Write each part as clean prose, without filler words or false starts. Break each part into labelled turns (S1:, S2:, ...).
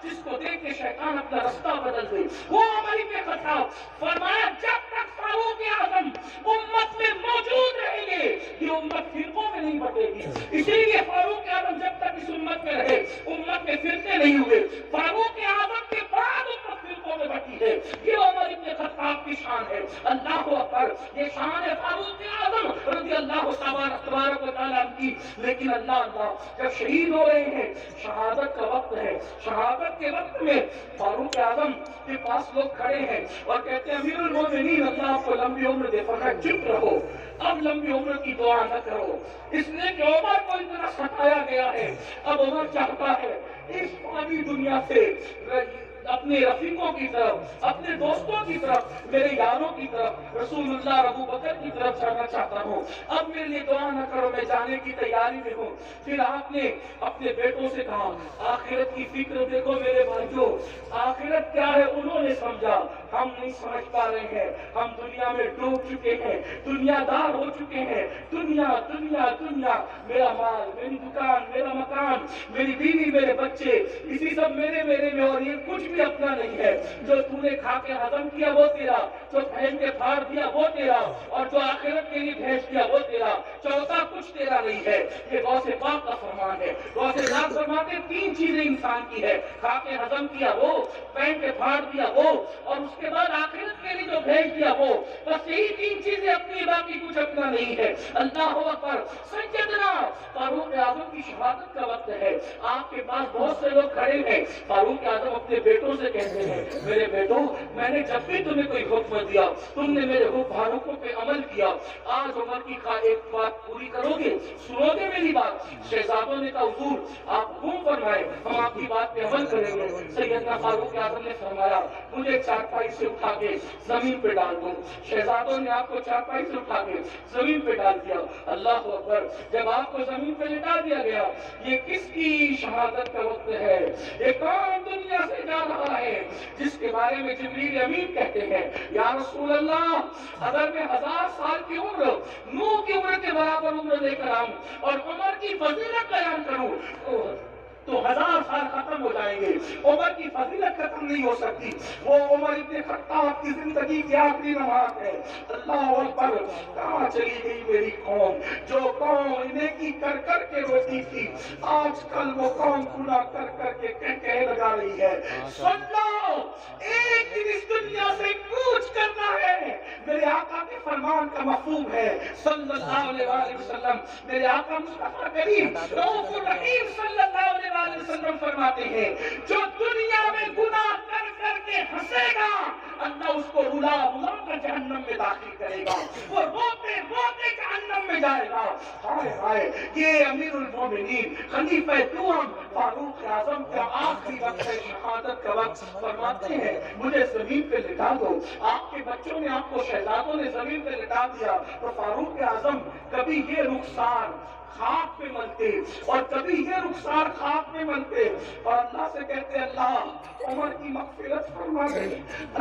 S1: جس کو دیکھ کے شیطان اپنا رستہ بدل دے، وہ عمر ابن خطاب فرمایا جب تک فاروق اعظم امت میں موجود رہیں گے یہ امت فرقوں میں نہیں بٹے گی. اسی لیے فاروق اعظم جب تک اس امت میں رہے امت میں فرقے نہیں ہوئے. فاروق اعظم کے بعد امت فرقوں میں بٹی ہے. یہ عمر ابن خطاب کی شان ہے. اللہ اکبر، یہ شان ہے فاروق اعظم رضی اللہ تبارک و تعالیٰ کی. لیکن اللہ جب شہید ہو رہے ہیں، شہادت کا وقت ہے، شہادت کے وقت میں فاروق اعظم کے پاس لوگ کھڑے ہیں اور کہتے ہیں امیر المومنین اللہ آپ کو لمبی عمر دے. فرمایا چپ رہو، اب لمبی عمر کی دعا نہ کرو، اس لیے کہ عمر کو اتنا ستایا گیا ہے. اب عمر چاہتا ہے اس فانی دنیا سے اپنے رفیقوں کی طرف، اپنے دوستوں کی طرف، میرے یاروں کی طرف، رسول اللہ اور ابو بکر کی طرف جانا چاہتا ہوں. اب میرے لیے دعا نہ کرو، میں جانے کی تیاری میں ہوں. پھر آپ نے اپنے بیٹوں سے کہا آخرت کی فکر دیکھو میرے بھائیوں، آخرت کیا ہے انہوں نے سمجھا، ہم نہیں سمجھ پا رہے ہیں. ہم دنیا میں ڈوب چکے ہیں، دنیا دار ہو چکے ہیں. دنیا دنیا دنیا، میرا مال، میری دکان، میرا مکان، میری بیوی، میرے بچے، اسی سب میرے میں، اور یہ کچھ بھی اپنا نہیں ہے. جو تو نے کھا کے ہضم کیا وہ تیرا، جو پھینک کے پھاڑ دیا وہ تیرا، اور جو آخرت کے لیے بھیج دیا وہ تیرا. چوتھا کچھ تیرا نہیں ہے. یہ غوث پاک کا فرمان ہے. غوث پاک فرماتے تین چیزیں انسان کی ہے، کھا کے ہضم کیا وہ، پھینک کے پھاڑ دیا وہ، اور اس کے بعد آخرت کے لیے جو بھیج دیا وہ. بس یہی تین چیزیں اپنی، باقی کچھ اپنا نہیں ہے. اللہ اکبر. سیدنا فاروق اعظم کی شہادت کا وقت ہے. آپ کے پاس بہت سے لوگ کھڑے ہیں. فاروق اعظم اپنے بیٹوں سے کہتے ہیں میرے بیٹوں، میں نے جب بھی تمہیں کوئی حکم دیا تم نے میرے حکموں پہ عمل کیا. آج عمر کی ایک بات پوری کرو گے، سنو گے میری بات؟ شہزادوں نے کہا حضور آپ حکم فرمائے، ہم آپ کی بات پہ عمل کریں گے. سیدنا فاروق اعظم نے فرمایا مجھے چارپائی سے اٹھا کے زمین پہ ڈال دو. شہزادوں نے آپ کو چارپائی سے اٹھا کے زمین پہ ڈال دیا. اللہ اکبر. جب آپ کو زمین پہ لٹا دیا گیا، یہ کس کی شہادت کا وقت ہے؟ یہ کون دنیا سے جا رہا ہے جس کے بارے میں جبریل امین کہتے ہیں یا رسول اللہ اگر میں 1000 سال کی عمر، نوح کی عمر کے برابر عمر لے کر آؤں اور عمر کی فضیلت بیان کروں تو 1000 سال ختم ہو جائیں گے. عمر کی فضیلت ختم نہیں ہو سکتی. وہ عمر ابن خطاب کی زندگی کی آخری لمحات ہے. اللہ اکبر. کہاں چلی گئی میری قوم؟ جو قوم نیکی کر کر کے روتی تھی، آج کل وہ قوم گناہ کر کر کے کہہ لگا رہی ہے. سن لو، ایک دن اس دنیا سے کوچ کرنا ہے. میرے آقا کے فرمان کا مفہوم ہے صلی اللہ علیہ وآلہ وسلم. میرے آقا مصطفیٰ کریم رؤوف الرحیم صلی اللہ علیہ وسلم فرماتے ہیں جو دنیا میں گناہ کر کر کے ہنسے گا اللہ اس کو رلا رلا کر جہنم میں داخل کرے گا. وہ روتے روتے جہنم میں جائے گا. ہائے ہائے. یہ امیر المومنین خلیفہ دوم فاروق اعظم کا آخری وقت ہے، شہادت کا وقت. فرماتے ہیں مجھے زمین پہ لٹا دو. آپ کے بچوں نے، آپ کو شہزادوں نے زمین پہ لٹا دیا تو فاروق اعظم کبھی یہ رخسار خاک پہ ملتے اور کبھی یہ رخسار خاک پہ ملتے اور اللہ سے کہتے اللہ عمر کی مغفرت فرما دے،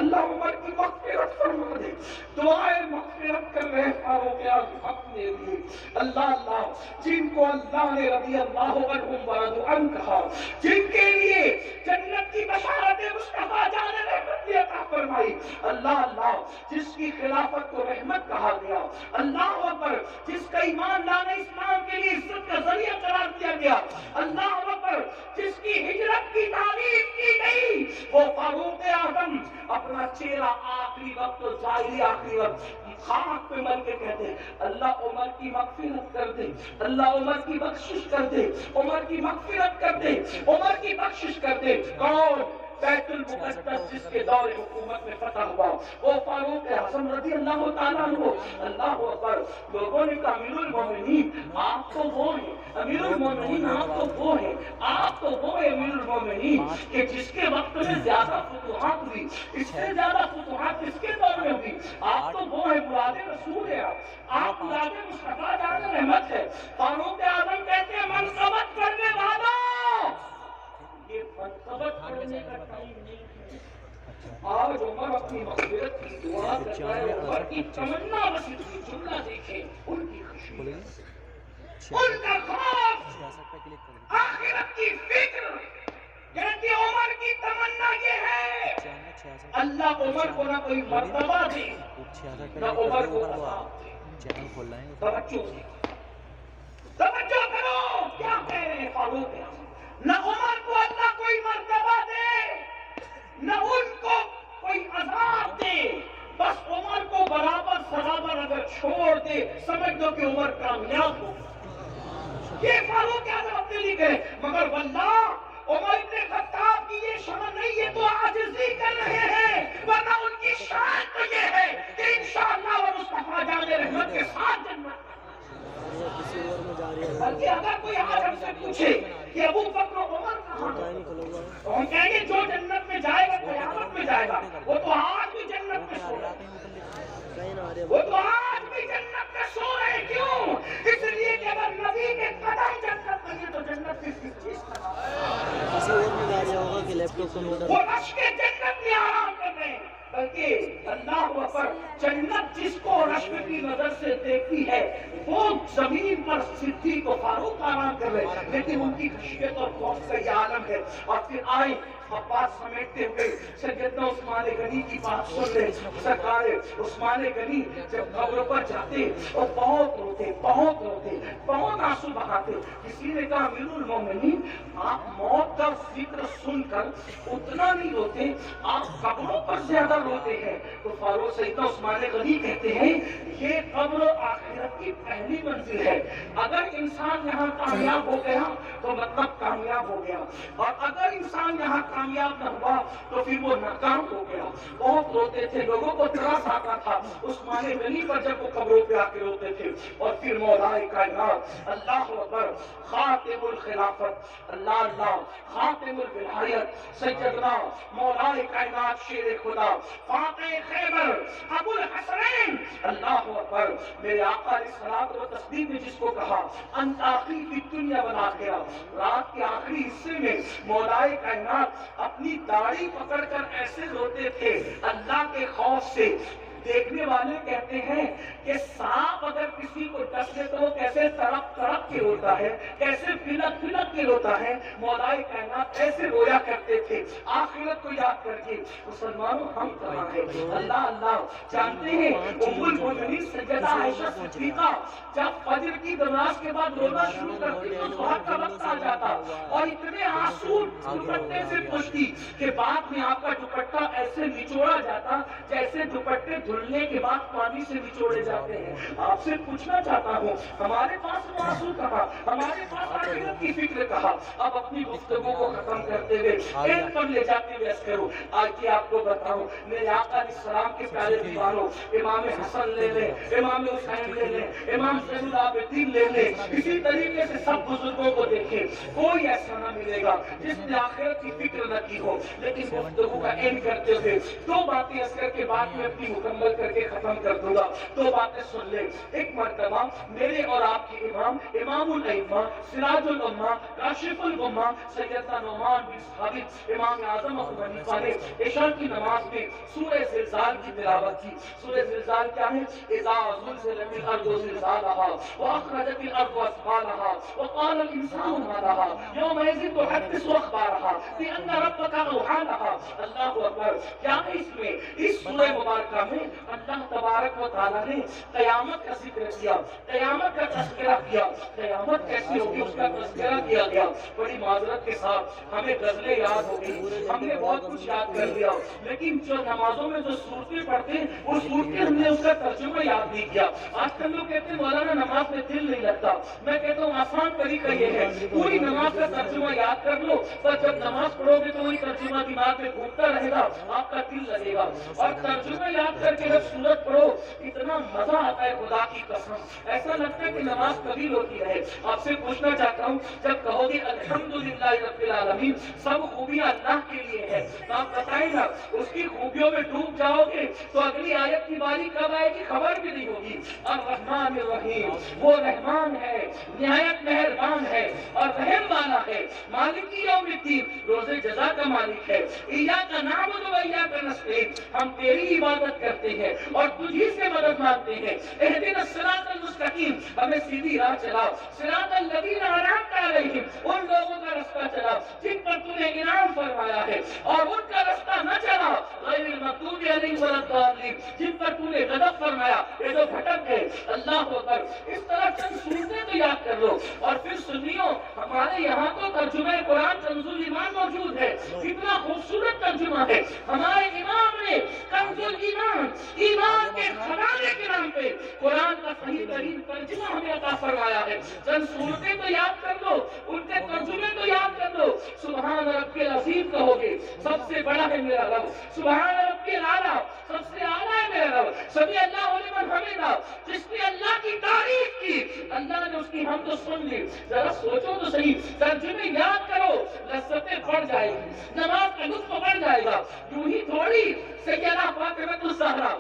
S1: اللہ عمر کی مغفرت فرما دے. دعائیں مغفرت کر رہے فاروق اعظم اپنے لیے. اللہ جن کو اللہ نے رضی اللہ عنہم ورضوا عنہ کہا، جن کے لیے جنت کی بشارت مصطفیٰ جان رحمت نے عطا فرمائی. اللہ جس کی خلافت کو رحمت کہا گیا. اللہ اکبر. جس کا ایمان لانے اسلام کے لیے عزت کا ذریعہ قرار دیا گیا. اللہ اکبر. جس کی ہجرت کی تعریف کی گئی وہ فاروق اعظم اپنا چہرہ آخری وقت اور ظاہری آخری وقت خاک پہ مل کے کہتے ہیں اللہ عمر کی مغفرت کر دے، اللہ عمر کی بخشش کر دے، عمر کی مغفرت کر دے، عمر کی بخشش کر دے. کون؟ بیت المقدس جس کے دور حکومت میں فتح ہوا وہ فاروق اعظم رضی اللہ تعالیٰ عنہ. اللہ اکبر. لوگوں نے کہا امیر المومنین آپ تو وہ ہیں، امیر المومنین آپ تو وہ ہیں، آپ تو وہ ہیں امیر المومنین کہ جس کے وقت میں زیادہ فتوحات ہوئی. اس سے زیادہ فتوحات کس کے دور میں ہوئی؟ آپ تو وہ ہیں، مراد رسول ہے آپ مراد مصطفیٰ جان رحمت ہے. فاروق اعظم کہتے ہیں منقبت کرنے والا یہ منقبت کرنے کا ٹائم نہیں ہے. آج عمر اپنی مغفرت کی دعا کرتا ہے. عمر کی تمنا وسیع کی جملہ دیکھیں، ان کی خوشی، ان کا خوف، آخرت کی فکر. کہتے عمر کی اللہ عمر کو نہ کوئی مرتبہ دے نہ عمر کو عذاب دے. توجہ کرو کیا کہہ رہے ہیں فاروق اعظم. نہ عمر کو اللہ کوئی مرتبہ دے نہ ان کو کوئی عذاب دے, بس عمر کو برابر برابر اگر چھوڑ دے سمجھ دو کہ عمر کامیاب ہو. یہ فاروق اعظم اپنے لیے کہے, مگر واللہ عمر ابن خطاب کی یہ شان نہیں, یہ تو عاجزی کر رہے ہیں, ورنہ ان کی شان تو یہ ہے کہ انشاءاللہ وہ مصطفیٰ جان رحمت کے ساتھ جنت. بلکہ اگر کوئی آج ہم سے پوچھے کہ ابو بکر و عمر کہاں ہیں, تو ہم کہیں گے جو جنت میں جائے گا قیامت میں جائے گا, وہ تو آج بھی جنت میں سو رہے ہیں, وہ تو آج بھی جنت میں سو رہے ہیں. کیوں؟ اس لیے کہ اگر نبی کے قدم جنت میں گئے تو جنت کی چیز وہ رش کے جنت میں آرام کر رہے ہیں. بلکہ اللہ اکبر, جنت جس کو رشک کی نظر سے دیکھتی ہے وہ زمین پر صدیق و فاروق آرام کر رہے ہیں, لیکن ان کی خشیت اور خوف کا یہ عالم ہے. اور پھر آئے اب بات سمیٹتے ہوئے سیدنا عثمان غنی کی بات سن لے. سرکار عثمان غنی جب قبر پر جاتے اور بہت روتے بہت آنسو بہاتے. کسی نے کہا امیر المومنین آپ موت کا فکر سن کر اتنا نہیں روتے, آپ قبروں پر زیادہ روتے ہیں. تو فاروق سیدنا عثمان غنی کہتے ہیں یہ قبر آخرت کی پہلی منزل ہے. اگر انسان یہاں کامیاب ہو گیا تو مطلب کامیاب ہو گیا, اور اگر انسان یہاں کامیاب نہ ہوا تو پھر وہ ناکام ہو گیا. بہت روتے تھے, لوگوں کو تراس آتا تھا عثمان غنی پر جب وہ قبروں پہ آ کے روتے تھے. اور پھر مولا کائنات اللہ اکبر خاتم الخلافت اللہ اللہ خاتم الولایت سیدنا مولا کائنات شیر خدا فاتح خیبر ابو الحسنین اللہ اکبر میرے آقا علیہ الصلوۃ والتسلیم نے جس کو کہا انت آخری فی الدنیا والآخرہ, رات کے آخری حصے میں مولا کائنات اپنی داڑھی پکڑ کر ایسے روتے تھے اللہ کے خوف سے. دیکھنے والے کہتے ہیں کہ سانپ اگر کسی کو ڈس لے تو وہ کیسے تڑپ تڑپ کے روتا ہے, کیسے پھلک پھلک کے روتا ہے. مولا کائنات ایسے رویا کرتے تھے آخرت کو یاد کر کے. مسلمانوں ہم کہاں ہیں؟ اللہ اللہ جانتے ہیں ام المؤمنین سیدہ عائشہ صدیقہ جب فجر کی نماز کے بعد رونا شروع کرتی تو سحر کا وقت آ جاتا اور اتنے آنسو دوپٹے سے پوچھتی کہ بعد میں آپ کا دوپٹہ ایسے نچوڑا جاتا جیسے دوپٹے دھلنے کے بعد پانی سے نچوڑے جاتے ہیں. آپ سے پوچھنا چاہتا ہوں ہمارے پاس وہ آنسو کہاں, ہمارے پاس آخرت کی فکر کہاں. اب اپنی گفتگو کو ختم کرتے ہوئے ایک پر لے جاتے ہوئے عرض کروں, آج کی آپ کو بتاؤں میرے آقا علیہ السلام کے پیارے دیوانوں, امام حسن لے لیں, امام حسین لے لیں, امام زین العابدین لے لیں, اسی طریقے سے سب بزرگوں کو دیکھیں, کوئی ایسا نہ ملے گا جس نے آخرت کی فکر نہ کی ہو. لیکن گفتگو کا اینڈ کرتے ہوئے دو باتیں عرض کر کے بعد میں اپنی مکمل کر کے ختم کر دوں گا. دو باتیں سن لیں. ایک مرتبہ میرے اور آپ کے امام امام الائمہ سراج الامہ کاشف الغمہ سیدنا نعمان بن ثابت امام اعظم ابو حنیفہ نے عشاء کی نماز میں سورہ زلزال کی تلاوت کی. سورہ زلزال کیا ہے؟ اذا زلزلت الارض زلزالها واخرجت الارض اثقالها وقال الانسان ما لها يومئذ تحدث اخبارها بان ربك اوحى لها. اللہ اکبر. کیا ہے اس میں؟ اس سورہ مبارکہ میں اللہ تبارک و تعالیٰ نے قیامت کا ذکر کیا, قیامت کا تذکرہ کیا, قیامت کیسی ہوگی اس کا تذکرہ کیا گیا. بڑی معذرت کے ساتھ ہمیں غزلیں یاد ہو گئی, ہم نے بہت کچھ یاد کر لیا, لیکن جو نمازوں میں جو صورتیں پڑھتے ہیں وہ صورتیں ہم نے اس کا ترجمہ یاد نہیں کیا. آج کل لوگ کہتے ہیں مولانا نماز میں دل نہیں لگتا. میں کہتا ہوں آسان طریقہ یہ ہے, پوری نماز کا ترجمہ یاد کر لو, پر جب نماز پڑھو گے تو وہی ترجمہ دماغ میں گھومتا رہے گا, آپ کا دل لگے گا. اور ترجمہ یاد کر کے جب سورت پڑھو اتنا مزہ آتا ہے خدا کی قسم, ایسا لگتا ہے کہ نماز قبول ہوتی رہے. آپ سے پوچھنا چاہتا ہوں جب کہو گے الحمدللہ رب العالمین سب خوبیاں اللہ کے لیے ہے, تو آپ بتائیں نا اس کی خوبیوں میں ڈوب جاؤ گے تو اگلی آیت کی باری کب آئے گی خبر بھی نہیں ہوگی. الرحمن الرحیم, وہ رحمان ہے نہایت مہربان ہے اور رحم والا ہے. مالک یوم الدین, روز جزا کا مالک ہے. ایاک نعبد و ایاک نستعین, ہم تیری عبادت کرتے ہیں اور تجھی سے مدد مانگتے ہیں. اہدنا الصراط المستقیم, ہمیں سیدھی راہ چلا. صراط الذین انعمت علیہم, ان لوگوں کا رستہ چلا جن پر تو نے انعام فرمایا ہے, اور ان کا رستہ نہ چلا غیر غیر المغضوب علیہم ولا الضالین، جن پر تو نے غضب فرمایا، یہ جو بھٹک گئے۔ اللہ اکبر۔ اس طرح چند صورتیں تو یاد کر لو۔ اور پھر سنیو، ہمارے یہاں تو ترجمہ قرآن کنز الایمان موجود ہے، کتنا خوبصورت ترجمہ ہے۔ ہمارے امام نے کنز الایمان، ایمان کے خزانے کے نام پہ قرآن کا صحیح ترین ترجمہ ہمیں عطا فرمایا ہے۔ چند صورتیں تو یاد کر لو، ان کے ترجمے تو یاد کر لو۔ سبحان ربی العظیم کہو گے، سب سے بڑا ہے میرا رب۔ سبحان ربی الاعلیٰ، سب سے اعلیٰ ہے میرا رب۔ سبھی اللہ لمن حمدہ، جس نے اللہ کی تعریف کی، اللہ نے اس کی حمد سن لی۔ ذرا سوچو تو صحیح، ترجمے یاد کرو، لذتیں بڑھ جائے گی، نماز کا لطف بڑھ جائے گا۔ یوں ہی تھوڑی سیدہ فاطمہ الزہرا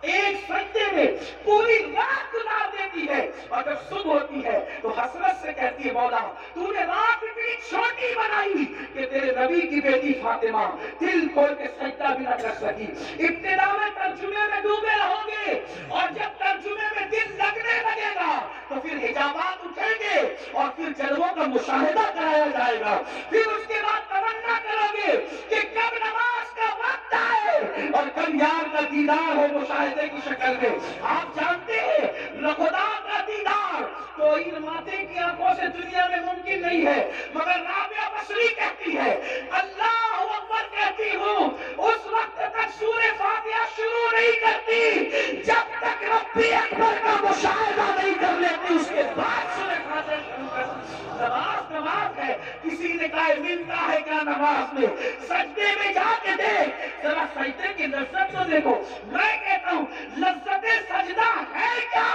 S1: ایک سجدے میں پوری رات گزار دیتی ہے، اور جب صبح ہوتی ہے تو حسرت سے کہتی ہے مولا تو نے رات اتنی چھوٹی بنائی کہ تیرے نبی کی بیٹی فاطمہ دل کھول کے سجدہ بھی نہ کر سکی۔ ابتدا میں ترجمے میں ڈوبے رہو گے، اور جب ترجمے میں دل لگنے لگے گا تو پھر حجابات اٹھیں گے اور پھر جلووں کا مشاہدہ کرایا جائے گا۔ پھر اس کے بعد تمنا کرو گے کہ کب نماز کا وقت آئے اور کب یار کا دیدار ہو مشاہدے کی شکل میں۔ آپ جانتے ہیں خدا کا دیدار تو ان ماتے کی آنکھوں سے دنیا میں ممکن نہیں ہے، مگر رابعہ بصری کہتی ہے اللہ اکبر کہتی ہوں اس وقت تک سورہ فاتحہ شروع نہیں کرتی جب تک ربی اکبر کا مشاہدہ نہیں کر لیتی، اس کے بعد سورہ فاتحہ شروع کرتی۔ نماز ہے، کسی نے کہا ملتا ہے کیا نماز میں؟ سجدے میں جا کے دیکھ، ذرا سجدے کی لذت تو دیکھو۔ میں کہتا ہوں لذت سجدہ ہے کیا؟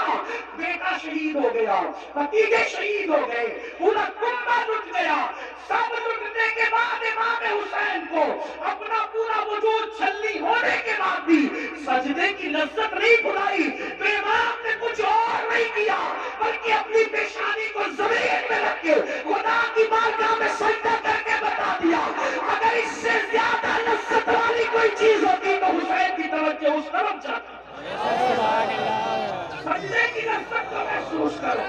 S1: بیٹا شہید ہو گیا، بھتیجے شہید ہو گئے، پورا کنبہ لٹ گیا، سب لٹنے کے بعد امام حسین کو اپنا پورا وجود چھلنی ہونے کے بعد بھی سجدے کی لذت نہیں بھلائی، تو امام نے کچھ اور نہیں کیا بلکہ اپنی پیشانی کو زمین میں رکھ کے خدا کی بارگاہ میں سجدہ کر کے بتا دیا اگر اس سے زیادہ لذت والی کوئی چیز ہوتی تو حسین کی توجہ اس طرف جاتی۔ سجدے کی لذت کو محسوس کرو۔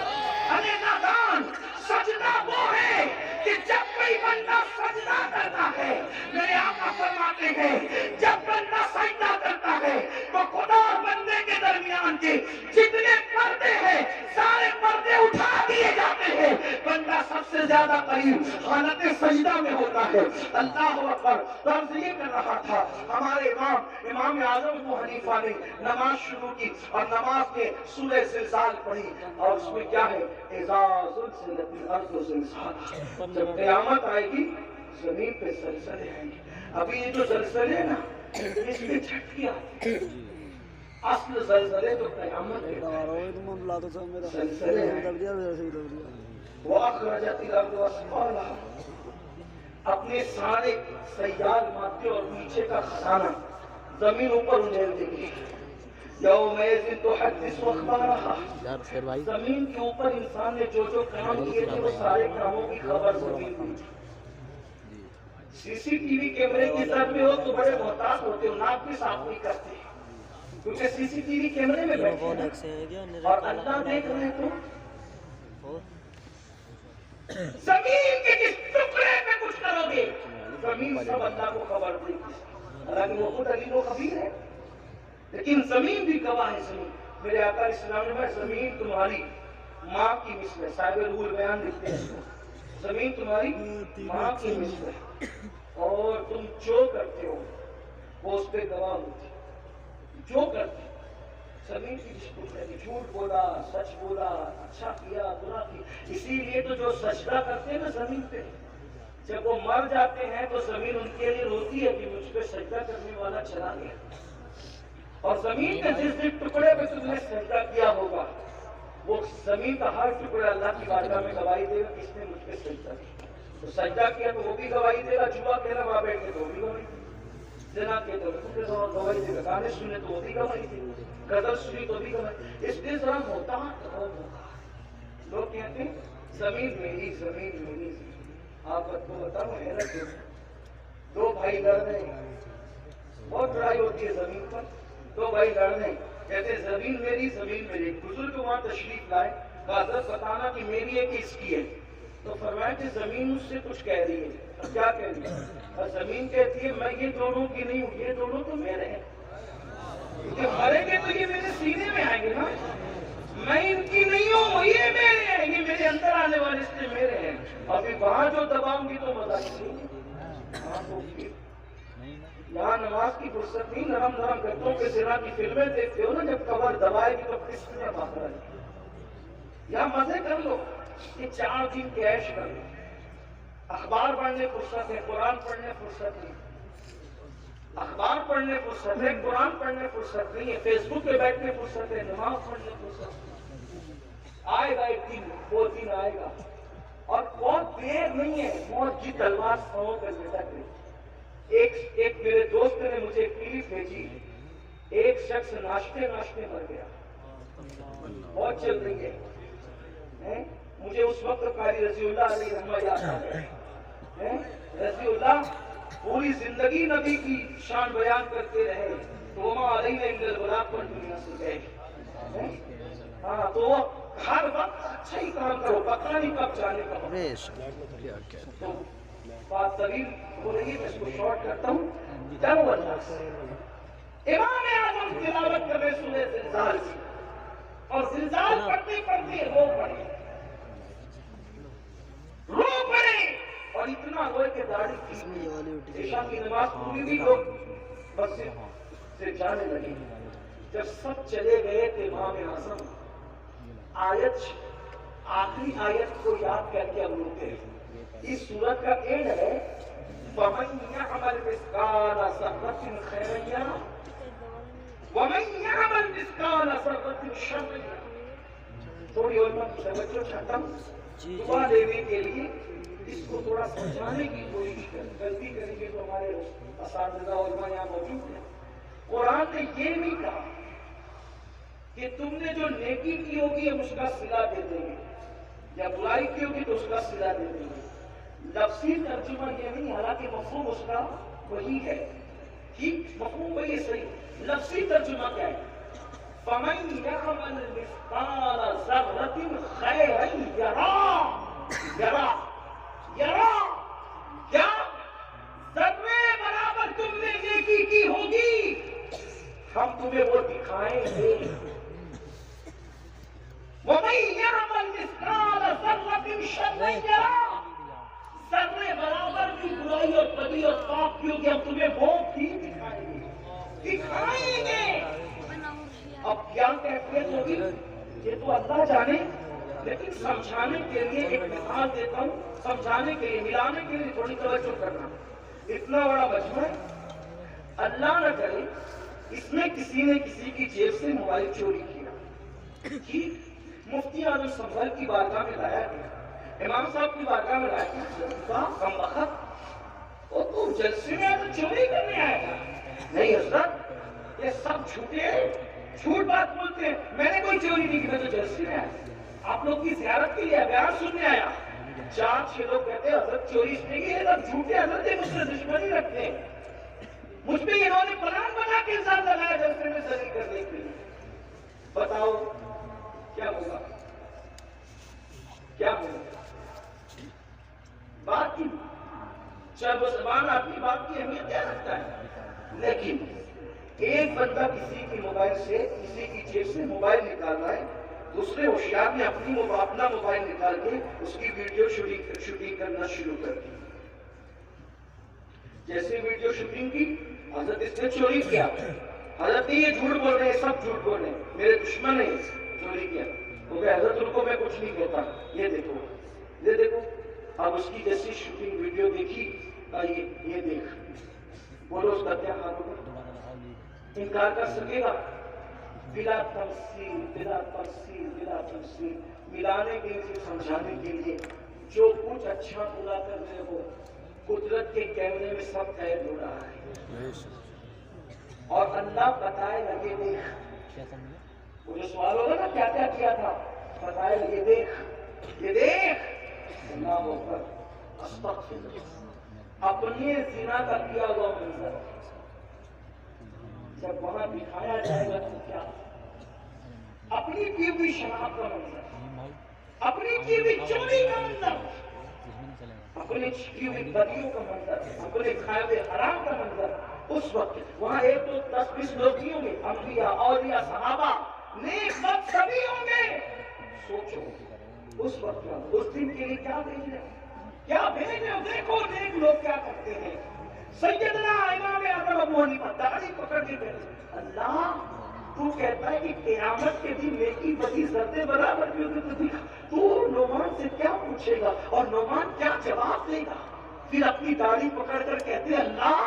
S1: ارے نادان، سجدہ وہ ہے کہ جب کوئی بندہ سجدہ کرتا ہے، میرے آقا فرماتے ہیں جب بندہ سجدہ کرتا ہے تو خدا اور بندے کے درمیان کے جتنے پردے ہیں سارے پردے اٹھا دیے جاتے ہیں، بندہ سب سے زیادہ قریب حالت سجدہ میں ہوتا ہے۔ اللہ اکبر۔ طرز یہ کر رہا تھا ہمارے امام اعظم ابو حنیفہ نے نماز شروع کی اور نماز میں سورہ زلزال پڑھی، اور اس میں کیا ہے اذا زلزلت الارض زلزالها، جب قیامت آئے گی زمین پہ زلزلے آئیں گے۔ ابھی یہ جو زلزلے نا اس میں جھٹکیاں اصل زلزلے تو قیامت کے زلزلے ہیں۔ وَأَخْرَجَتِ الْأَرْضُ أَثْقَالَهَا، اپنے سارے سیال مادے اور نیچے کا خزانہ زمین اوپر انھیل دے گی۔ یومئذ تحدث اخبارها، زمین کے اوپر انسان نے جو کام کیے تھے وہ سارے کاموں کی خبر زمین دی۔ سی سی ٹی وی کیمرے کی ساتھ میں ہو تو بڑے محتاط ہوتے ہو، ناک بھی صاف نہیں کرتے کیونکہ سی سی ٹی وی کیمرے میں بیٹھے ہیں اور اللہ دیکھ رہے تو زمین کے جس ٹکڑے پہ کچھ کرو گے زمین سب اللہ کو خبر دے گی، حالانکہ وہ خود علیل و خبیر ہے، لیکن زمین بھی گواہ ہے۔ زمین، میرے آقا علیہ السلام نے فرمایا زمین تمہاری ماں کی مثل ہے، صاحب روح البیان لکھتے ہیں زمین تمہاری ماں کی مثل ہے، اور تم جو کرتے ہو وہ اس پہ گواہ ہوتی ہے، جو کرتے ہو۔ زمین کی جھوٹ بولا، سچ بولا، اچھا کیا، برا کیا، اسی لیے تو جو سجدہ کرتے ہیں نا زمین پہ، جب وہ مر جاتے ہیں تو زمین ان کے لیے روتی ہے کہ مجھ پہ سجدہ کرنے والا چلا گیا۔ اور زمین کے جس جس ٹکڑے پہ تم نے سجدہ کیا ہوگا وہ زمین کا ہر ٹکڑا اللہ کی بارگاہ میں گواہی دے گا کس نے مجھ پہ سجدہ کیا۔ تو سجدہ کیا تو وہ بھی گواہی دے گا، جوا کھیلا ماں بیٹھ کے تو وہ بھی گواہی دے گا، زنا کیا تو وہ گواہی دے گا، گانے سنے تو وہ بھی گواہی دے گا، غزل سنی تو بھی گواہی۔ اس لیے ذرا ہوتا لوگ کہتے ہیں زمین میری زمین میری۔ آپ کو بتاؤں حیرت ہے، دو بھائی لڑ رہے ہیں، بہت لڑائی ہوتی ہے زمین پر، دو بھائی لڑ رہے ہیں، کہتے ہیں زمین میری زمین میری۔ بزرگ وہاں تشریف لائے، حضرت بتانا کہ میری ہے کہ اس کی ہے، تو فرمایا کہ زمین مجھ سے کچھ کہہ رہی ہے، کیا کہتی ہے؟ اور زمین کہتی ہے میں یہ دوڑوں کی نہیں ہوں، یہ دوڑوں تو میرے ہیں، یہ مریں گے تو یہ میرے سینے میں آئیں گے نا، میں ان کی نہیں ہوں، یہ میرے ہیں، یہ میرے اندر آنے والے اس لیے میرے ہیں، ابھی وہاں جو دباؤں گی تو مزہ نہیں ہے۔ یہاں نماز کی فرصت نہیں، نرم نرم کرتوں کے زنا کی فلمیں دیکھتے ہو نا، جب کمر دبائے گی تو کس نے باہر آئے گی، یہاں مزے کر لو، یہ 4 دن کی عیش کر لو، اخبار پڑھنے فرصت ہے، قرآن پڑھنے فرصت نہیں، اخبار پڑھنے فرصت ہے، قرآن پڑھنے فرصت نہیں ہے، فیس بک پہ بیٹھنے فرصت ہے، نماز پڑھنے فرصت نہیں۔ آئے گا ایک دن، وہ دن آئے گا، اور بہت دیر نہیں ہے، موت کی تلوار سنو کر لٹک گئی۔ ایک میرے دوست نے مجھے ایک کلپ بھیجی، ایک شخص ناشتے ناشتے مر گیا، بہت چل رہی ہے، مجھے اس وقت قاری رضی اللہ علیہ رحمہ یاد آ گئے، رضی اللہ پوری زندگی نبی کی شان بیان کرتے رہے، وما علینا الا البلاغ پر دنیا سے گئے، ہاں تو ہر وقت اچھا ہی کام کرو، پتہ نہیں کب جانے کا ہو۔ بات طویل ہو رہی ہے، میں اس کو شارٹ کرتا ہوں۔ ڈر اللہ، امام اعظم تلاوت کر رہے سورہ زلزال کی، اور زلزال پڑھتے پڑھتے رو پڑے، اور اتنا روئے کہ داڑھی کھینچ، عشاء کی نماز پوری بھی لوگ مسجد سے جانے لگے۔ جب سب چلے گئے تو امام اعظم آخری آیت کو یاد کر کے اب روتے ہیں۔ اس سورت کا اینڈ ہے وَمَن يَعْمَلْ مِثْقَالَ ذَرَّةٍ خَيْرًا يَرَهُ وَمَن يَعْمَلْ مِثْقَالَ ذَرَّةٍ شَرًّا يَرَهُ۔ تھوڑی علماء کی توجہ چاہتا ہوں، دعا دینے کے لیے اس کو تھوڑا سمجھانے کی کوشش کریں، غلطی کریں گے تو ہمارے اساتذہ علماء یہاں موجود ہیں۔ قرآن نے یہ نہیں کہا کہ تم نے جو نیکی کی ہوگی ہم اس کا صلہ دے دیں گے، یا برائی کی ہوگی تو اس کا صلہ دے دیں گے۔ لفظی ترجمہ یہ نہیں، حالانکہ مفہوم اس کا وہی ہے، ٹھیک، مفہوم وہی صحیح، لفظی ترجمہ کیا ہے؟ فَمَن يَعْمَلْ مِثْقَالَ ذَرَّةٍ خَيْرًا يَرَهُ، کیا ذرے برابر تم نے نیکی کی ہوگی ہم تمہیں وہ دکھائیں گے۔ وَمَن يَعْمَلْ مِثْقَالَ ذَرَّةٍ شَرًّا يَرَهُ، ذرے برابر کی برائی اور بدی اور پاپ کی ہوگی ہم تمہیں وہ بھی دکھائیں گے۔ اب کیا کیفیت ہوگی یہ تو اللہ جانے، لیکن سمجھانے کے لیے ایک مثال دیتا ہوں، سمجھانے کے لیے، ملانے کے لیے تھوڑی توجہ کرنا۔ اتنا بڑا مجمع، اللہ نہ کرے اس میں کسی نے کسی کی جیب سے موبائل چوری کیا، ٹھیک، مفتی اعظم سنبھل کی بارگاہ میں لایا گیا، امام صاحب کی بارگاہ میں لایا گیا، کم وقت وہ تو جلسے میں تو چوری کرنے آیا تھا، نہیں حضرت یہ سب جھوٹے جھوٹ بات بولتے ہیں، میں نے کوئی چوری نہیں کی، میں تو جلسے میں آیا، آپ لوگ کی زیارت کے لیے بیان سننے آیا۔ 4-6 لوگ کہتے ہیں حضرت چوری اس نے کی، یہ سب جھوٹے، حضرت مجھ سے دشمنی رکھتے ہیں، مجھ پہ انہوں نے پلان بنا کے الزام لگایا جلسے میں ذلیل کرنے کے لیے، بتاؤ کیا ہوگا، کیا ہوگا؟ بات کی چاہے وہ زبان اپنی بات کی اہمیت کیا رکھتا ہے، لیکن ایک بندہ کسی کی موبائل سے، کسی کی جیب سے موبائل نکال رہا ہے، دوسرے ہوشیار نے اپنا موبائل نکال کے اس کی ویڈیو شوٹنگ کرنا شروع کر دی۔ جیسے ویڈیو شوٹنگ کی، حضرت اس نے چوری کیا، حضرت یہ جھوٹ بول رہے ہیں، سب جھوٹ بول رہے ہیں، میرے دشمن نے چوری کیا، وہ کہ حضرت ان کو میں کچھ نہیں کہتا، یہ دیکھو یہ دیکھو، اب اس کی جیسی شوٹنگ ویڈیو دیکھی، یہ دیکھ، بولو اس کا کیا حال ہوگا؟ انکار کر سکے گا؟ بلا تفصیل بلا تفصیل بلا تفصیل، ملانے کے لیے، سمجھانے کے لیے، جو کچھ اچھا برا کر رہے ہو قدرت کے کیمرے میں سب قید ہو رہا ہے، اور اللہ بتائے گا یہ دیکھ، وہ جو سوال ہوگا نا کیا کیا کیا تھا، بتائے گا یہ دیکھ، یہ دیکھ، اللہ اکبر، استغفر، اپنے زنا کا کیا ہوا منظر جب وہاں دکھایا جائے گا تو کیا، اپنی کی ہوئی شراب کا منظر، اپنی کی ہوئی چوری کا منظر، اپنے چھپی ہوئی بدیوں کا منظر، اپنے کھائے ہوئے حرام کا منظر. اس وقت وہاں 1 2 10 20 لوگ ہی ہوں گے، انبیاء، اولیاء، صحابہ، نیک بد سبھی ہوں گے. سوچو اس وقت اس دن کے لیے کیا بھیج رہے ہیں، کیا بھیج رہے ہو. دیکھو نیک لوگ کیا کرتے ہیں. سیدنا امام اعظم ابو حنیفہ داڑھی پکڑ کے کہتے ہیں اللہ تو کہتا ہے کہ قیامت کے دن نیکی بدی ذرے برابر بھی ہوگی، تو نعمان سے کیا پوچھے گا اور نعمان کیا جواب دے گا. پھر اپنی داڑھی پکڑ کر کہتے ہیں اللہ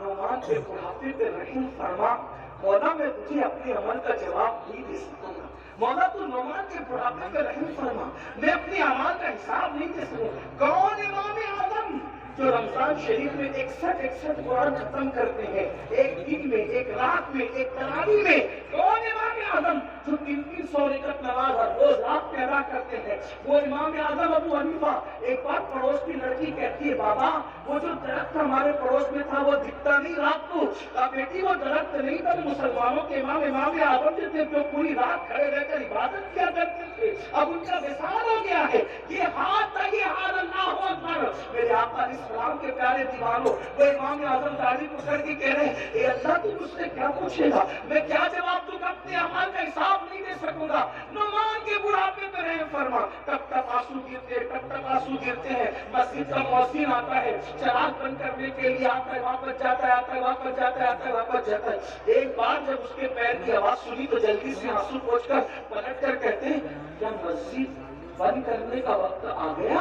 S1: نعمان کے بڑھاپے پہ رحم فرما. مولا میں تجھے اپنے عمل کا جواب نہیں دے سکوں گا، مولا تو نعمان کے بڑھاپے پہ رحم فرما، میں اپنے اعمال کا حساب نہیں دے سکوں. کون امام اعظم جو رمضان شریف میں 61 قرآن ختم کرتے ہیں، ایک دن میں، ایک رات میں، ایک تراویح میں. کون امام اعظم جو 300 رکعت نماز ہر روز رات میں ادا کرتے ہیں. وہ امام اعظم ابو حنیفہ. ایک بار پڑوس کی لڑکی کہتی ہے بابا وہ جو درخت ہمارے پڑوس میں تھا وہ دکھتا نہیں رات کو. بیٹی وہ درخت نہیں تھا، مسلمانوں کے امام اعظم جو تھے جو پوری رات کھڑے رہ کر عبادت کیا کرتے تھے، اب ان کا وصال ہو گیا ہے. یہ ہاتھ اللہ اکبر. میرے آقا علیہ السلام کے پیارے دیوانوں، وہ امام اعظم داڑھی پکڑ کے کہہ رہے ہیں اے اللہ تو مجھ سے کیا پوچھے گا، میں کیا جواب دوں گا، اپنے اعمال کا حساب نہیں دے سکوں گا. نعمان کے بڑھاپے پہ رحم فرما. تب تک آنسو گرتے، تب تک آنسو گرتے ہیں. مسجد کا مؤذن آتا ہے چراغ بند کرنے کے لیے، آتا ہے واپس جاتا ہے، آتا ہے واپس جاتا ہے، آتا ہے واپس جاتا ہے. ایک بار جب اس کے پیر کی آواز سنی تو جلدی سے آنسو پوچھ کر پلٹ کر کہتے ہیں کیا مسجد بند کرنے کا وقت آ گیا،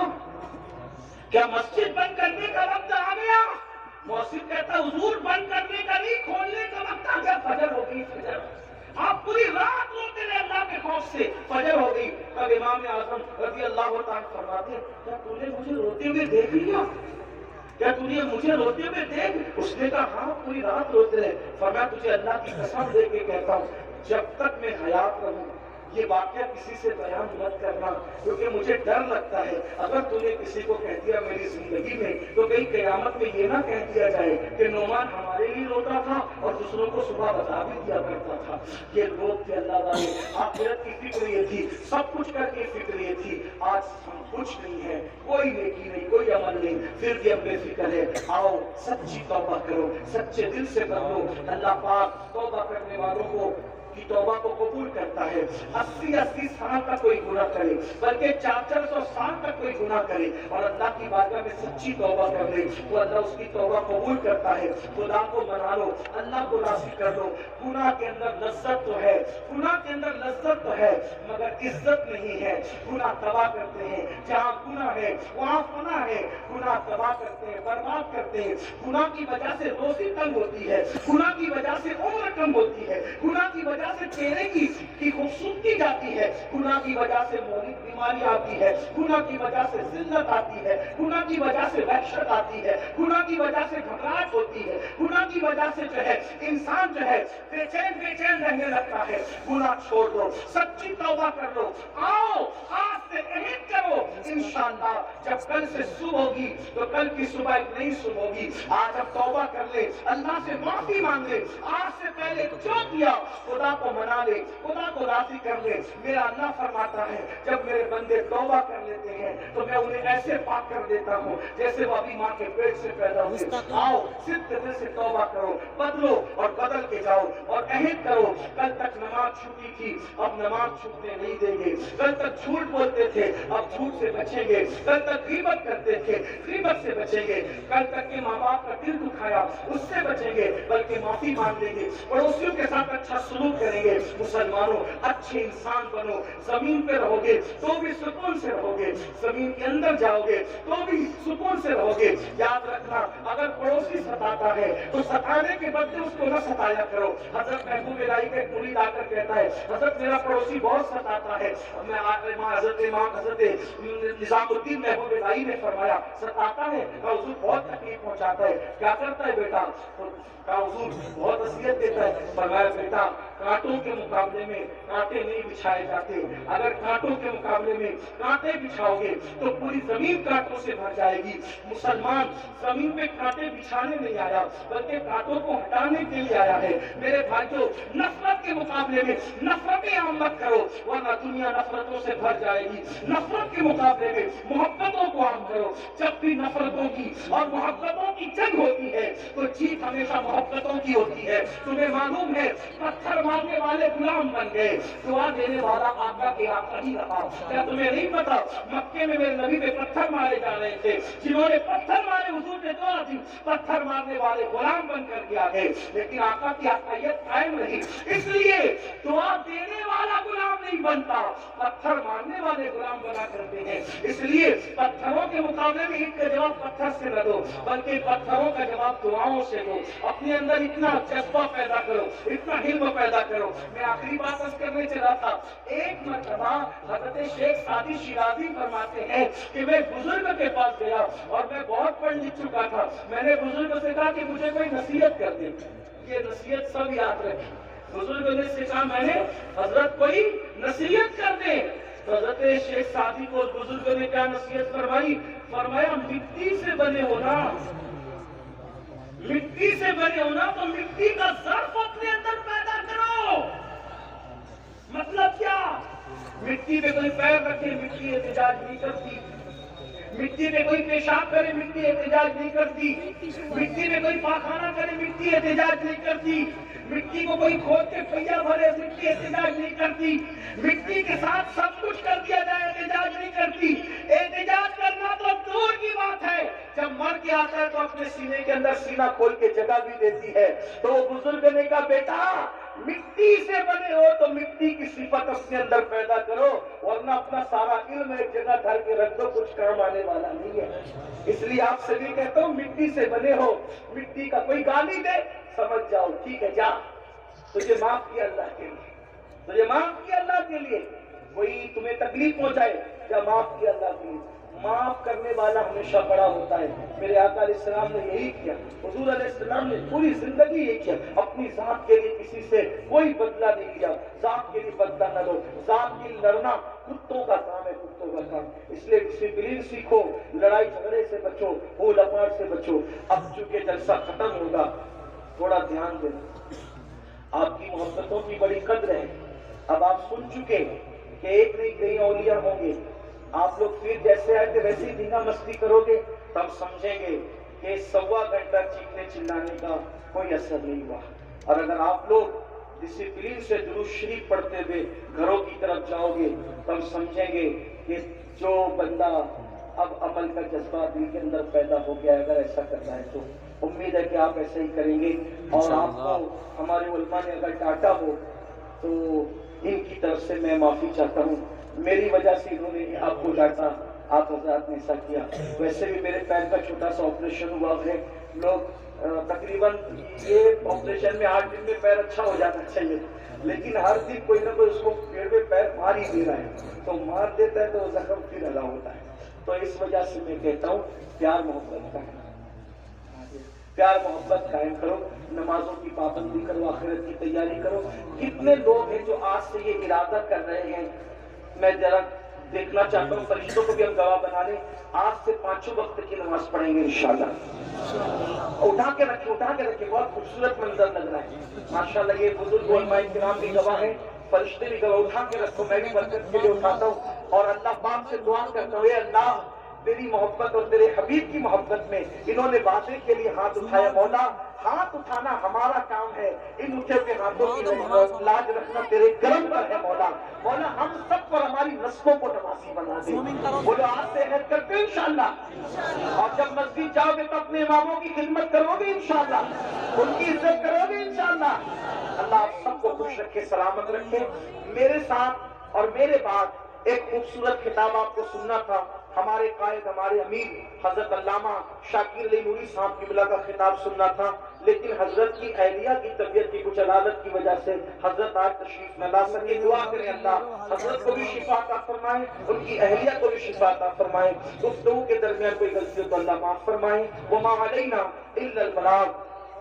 S1: کیا مسجد بند کرنے کا وقت آ گیا. مؤذن کہتا حضور بند کرنے کا نہیں، کھولنے کا وقت آ گیا. فجر ہو گئی. فجر آپ پوری رات روتے رہے اللہ کے خوف سے. فجر ہو گئی. تب امام اعظم رضی اللہ تعالیٰ فرماتے ہیں کیا تو نے مجھے روتے ہوئے دیکھ لیا، کیا تو نے مجھے روتے ہوئے دیکھ. اس نے کہا ہاں پوری رات روتے رہے. فرمایا تجھے اللہ کی قسم دے کے کہتا ہوں جب تک میں حیات رہوں یہ واقعہ کسی سے بیان مت کرنا، کیونکہ مجھے ڈر لگتا ہے اگر تم نے کسی کو کہہ دیا میری زندگی میں تو کہیں قیامت میں یہ نہ کہہ دیا جائے کہ نعمان ہمارے لیے روتا تھا اور دوسروں کو صبح بتا بھی دیا کرتا تھا. یہ لوگ تھے اللہ والے. آخرت کی فکر یہ تھی، سب کچھ کر کے فکر یہ تھی. آج ہم کچھ نہیں ہے، کوئی نیکی نہیں، کوئی عمل نہیں، پھر بھی ہم بے فکر ہے. آؤ سچی توبہ کرو، سچے دل سے بدلو. اللہ پاک توبہ کرنے والوں کو کی توبہ کو قبول کرتا ہے. 80 سال کا کوئی گناہ کرے بلکہ 400 سال کا کوئی گناہ کرے اور اللہ کی بارگاہ میں سچی توبہ کر لے تو اللہ اس کی توبہ قبول کرتا ہے. خدا کو منا لو، اللہ کو راضی کر لو. گناہ کے اندر لذت تو ہے، گناہ کے اندر لذت تو ہے مگر عزت نہیں ہے. گناہ تباہ کرتے ہیں. جہاں گناہ ہے وہاں فنا ہے. گناہ تباہ کرتے ہیں، برباد کرتے ہیں. گناہ کی وجہ سے روزی تنگ ہوتی ہے، گناہ کی وجہ سے عمر کم ہوتی ہے، گناہ کی وجہ سے چہرے کی خوبصورتی جاتی ہے، گناہ کی وجہ سے مولد بیماری آتی ہے، گناہ کی وجہ سے ذلت آتی ہے، گناہ کی وجہ سے وحشت آتی ہے، گناہ کی وجہ سے گھبراہٹ ہوتی ہے، گناہ کی وجہ سے جو ہے انسان جو ہے بے چین رہنے لگتا ہے. گناہ چھوڑ دو، سچی توبہ کر لو. آؤ آج سے عہد کرو انشاءاللہ جب کل سے صبح ہوگی تو کل کی صبح ایک نئی صبح ہوگی. آج اب توبہ کر لے، اللہ سے معافی مانگ لے. آج سے پہلے جو کیا خدا کو منا لے، خدا کو راضی کر لے. میرا اللہ فرماتا ہے جب میرے بندے توبہ کر لیتے ہیں تو میں انہیں ایسے پاک کر دیتا ہوں جیسے وہ ابھی ماں کے پیٹ سے پیدا ہوئے. آؤ صدق دل سے توبہ کرو، بدلو اور بدل کے جاؤ اور عہد کرو. کل تک نماز چھوٹی تھی، اب نماز چھوٹنے نہیں دیں گے. کل تک جھوٹ بولتے تھے، اب جھوٹ سے بچیں گے. کل تک غیبت کرتے تھے، غیبت سے بچیں گے. کل تک کے ماں باپ کا دل دکھایا اس سے بچیں گے بلکہ معافی مانگ لیں گے. پڑوسیوں کے ساتھ اچھا سلوک کریں گے. مسلمانوں اچھے انسان بنو. زمین پہ رہو گے تو بھی سکون سے رہو گے، زمین کے اندر جاؤ گے تو بھی سکون سے رہو گے. یاد رکھنا اگر پڑوسی ستاتا ہے تو ستانے کے بدلے اس کو نہ ستایا کرو. حضرت محبوب الہی کا ایک مرید آ کر کہتا ہے حضرت میرا پڑوسی بہت ستاتا ہے. حضرت نظام الدین محبوب الہی نے فرمایا ستاتا ہے؟ حضور بہت تکلیف پہنچاتا ہے. کیا کرتا ہے بیٹا؟ حضور بہت اذیت دیتا ہے. فرمایا بیٹا کانٹوں کے مقابلے میں کانٹے نہیں بچھائے جاتے. اگر کانٹوں کے مقابلے میں کانٹے بچھاؤ گے تو پوری زمین کانٹوں سے بھر جائے گی. مسلمان زمین پہ کانٹے بچھانے نہیں آیا بلکہ باتوں کو ہٹانے کے لیے آیا ہے۔ میرے بھائیوں، نفرت کے مقابلے میں نفرتیں عام مت کرو ورنہ دنیا نفرتوں سے بھر جائے گی۔ نفرت کے مقابلے میں محبتوں کو عام کرو۔ جب بھی نفرتوں کی اور محبتوں کی جنگ ہوتی ہے تو جیت ہمیشہ محبتوں کی ہوتی ہے۔ تمہیں معلوم ہے پتھر مارنے والے غلام بن گئے، دعا دینے والا آقا کے آقا ہی رہا۔ کیا تمہیں نہیں پتا مکے میں میرے نبی پہ پتھر مارے جا رہے تھے، جنہوں نے پتھر مارے حضور نے دعا دی، پتھر مارنے والے غلام بن کر کے آ گئے، لیکن آقا کی حقیقت قائم رہی۔ اس لیے دعا دینے والا غلام نہیں بنتا، پتھر مارنے والے غلام بنا کرتے ہیں۔ اس لیے پتھروں کے مقابلے میں اینٹ کا جواب پتھر سے نہ دو بلکہ پتھروں کا جواب دعاؤں سے دو۔ اپنے اندر اتنا جذبہ پیدا کرو، اتنا علم پیدا کرو۔ میں آخری بات عرض کرنے چلا تھا، ایک مرتبہ حضرت شیخ سعدی شیرازی فرماتے ہیں کہ میں بزرگ کے پاس گیا اور میں بہت پڑھ لکھ چکا تھا، میں نے بزرگ سے کہا کہ مجھے کوئی نصیحت کر دے۔ یہ نصیحت سب یاد رکھیں، بزرگ نے سے کہا میں نے حضرت کوئی نصیحت کر دے۔ تو حضرت شیخ سعدی کو اس بزرگ نے کیا نصیحت فرمائی؟ فرمایا مٹی سے بنے ہونا، مٹی سے بنے ہونا تو مٹی کا ظرف اپنے اندر پیدا کرو۔ مطلب کیا؟ مٹی پہ کوئی پیر رکھے مٹی احتجاج نہیں کرتی، مٹی میں کوئی پیشاب کرے مٹی احتجاج نہیں کرتی، مٹی میں کوئی پاخانہ کرے مٹی احتجاج نہیں کرتی، مٹی کو کوئی کھود کے پہیا بھرے مٹی احتجاج نہیں کرتی، مٹی کے ساتھ سب کچھ کر دیا جائے احتجاج نہیں کرتی۔ احتجاج کرنا تو دور کی بات ہے، جب مر کے آتا ہے تو اپنے سینے کے اندر سینہ کھول کے جگہ بھی دیتی ہے۔ تو وہ بزرگ نے کہا بیٹا مٹی سے بنے ہو تو مٹی کی صفت اپنے اندر پیدا کرو ورنہ اپنا سارا علم ایک جگہ دھر کے رکھ دو، کچھ کام آنے والا نہیں ہے۔ اس لیے آپ سے بھی کہتا ہوں مٹی سے بنے ہو، مٹی کا کوئی گالی دے سمجھ جاؤ ٹھیک ہے جا، تجھے معاف کیا اللہ کے لیے، تجھے معاف کیا اللہ کے لیے، کوئی تمہیں تکلیف پہنچائے یا معاف کیا اللہ کے لیے۔ معاف کرنے والا ہمیشہ بڑا ہوتا ہے۔ میرے آقا علیہ السلام نے یہی کیا، حضور علیہ السلام نے پوری زندگی یہی کیا، اپنی ذات کے لیے کسی سے کوئی بدلہ نہیں لیا، ذات کے لیے بدلہ نہ لو، ذات کے لیے لڑنا کتوں کا کام ہے، کتوں کا کام۔ اس لیے ڈسپلین سیکھو، لڑائی جھگڑے سے بچو، ہو لپاڑ سے بچو۔ اب چونکہ جلسہ ختم ہوگا تھوڑا دھیان دینا، آپ کی محبتوں کی بڑی قدر ہے۔ اب آپ سن چکے کہ ایک نہیں کئی اولیاء ہوں گے، آپ لوگ پھر جیسے آئے تھے ویسے ہی دھینا مستی کرو گے تو ہم سمجھیں گے کہ سوا گھنٹہ چیخنے چلانے کا کوئی اثر نہیں ہوا۔ اور اگر آپ لوگ ڈسپلین سے درود شریف پڑھتے ہوئے گھروں کی طرف جاؤ گے تو ہم سمجھیں گے کہ جو بندہ اب عمل کا جذبہ دل کے اندر پیدا ہو گیا ہے، اگر ایسا کرنا ہے تو امید ہے کہ آپ ایسا ہی کریں گے۔ اور آپ کو ہمارے علماء نے اگر ڈانٹا ہو تو ان کی طرف سے میں معافی چاہتا ہوں، میری وجہ سے انہوں نے آپ کو ڈانٹا، آپ حضرات نے ایسا کیا۔ ویسے بھی میرے پیر کا چھوٹا سا آپریشن ہوا ہے، لوگ تقریباً یہ آپریشن میں 8 دن میں پیر اچھا ہو جانا چاہیے، لیکن ہر دن کوئی نہ کوئی اس کو پیڑ میں پیر مار ہی دے رہا ہے، تو مار دیتا ہے تو وہ زخم پھر ادا ہوتا ہے۔ تو اس وجہ سے میں کہتا ہوں پیار محبت کا پیار محبت قائم کرو، نمازوں کی پابندی کرو، آخرت کی تیاری کرو۔ کتنے لوگ ہیں جو آج سے یہ ارادہ کر رہے ہیں، میں ذرا دیکھنا چاہتا ہوں فرشتوں کو بھی ہم گواہ بنا لیں، آج سے 5 وقت کی نماز پڑھیں گے انشاءاللہ۔ اٹھا کے رکھے، بہت خوبصورت منظر لگ رہا ہے ماشاءاللہ۔ یہ بزرگ علماء کرام بھی گواہ ہیں، فرشتے بھی گواہ، اٹھا کے رکھو، میں بھی برکت کے لیے اٹھاتا ہوں اور اللہ پاک سے دعا کرتا ہوں، اے اللہ تیری محبت اور تیرے حبیب کی محبت میں انہوں نے وعدے کے لیے ہاتھ اٹھایا، مولا ہاتھ اٹھانا ہمارا کام ہے، ان اٹھے ہوئے ہاتھوں کی لاج رکھنا تیرے کرم پر ہے مولا۔ مولا ہم سب پر ہماری نسلوں کو نمازی بنا دے، بولو آج سے عہد کرتے ہیں انشاءاللہ۔ اور جب مسجد جاؤ گے تو اپنے اماموں کی خدمت کرو گے انشاءاللہ، ان کی عزت کرو گے انشاءاللہ۔ اللہ آپ سب کو خوش رکھے، سلامت رکھے۔ میرے ساتھ اور میرے بعد ایک خوبصورت خطاب آپ کو سننا تھا، ہمارے قائد ہمارے امیر حضرت علامہ شاکر علی نوری صاحب قبلہ کا خطاب سننا تھا، لیکن حضرت کی اہلیہ کی طبیعت کی کچھ علالت کی وجہ سے حضرت آج تشریف نہ لا سکے۔ دعا کریں اللہ حضرت کو بھی شفا عطا فرمائے، ان کی اہلیہ کو بھی شفا عطا فرمائے، گفتگو کے درمیان کوئی غلطی ہو تو اللہ معاف فرمائے۔ وما علینا الا البلاغ۔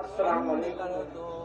S1: السلام علیکم۔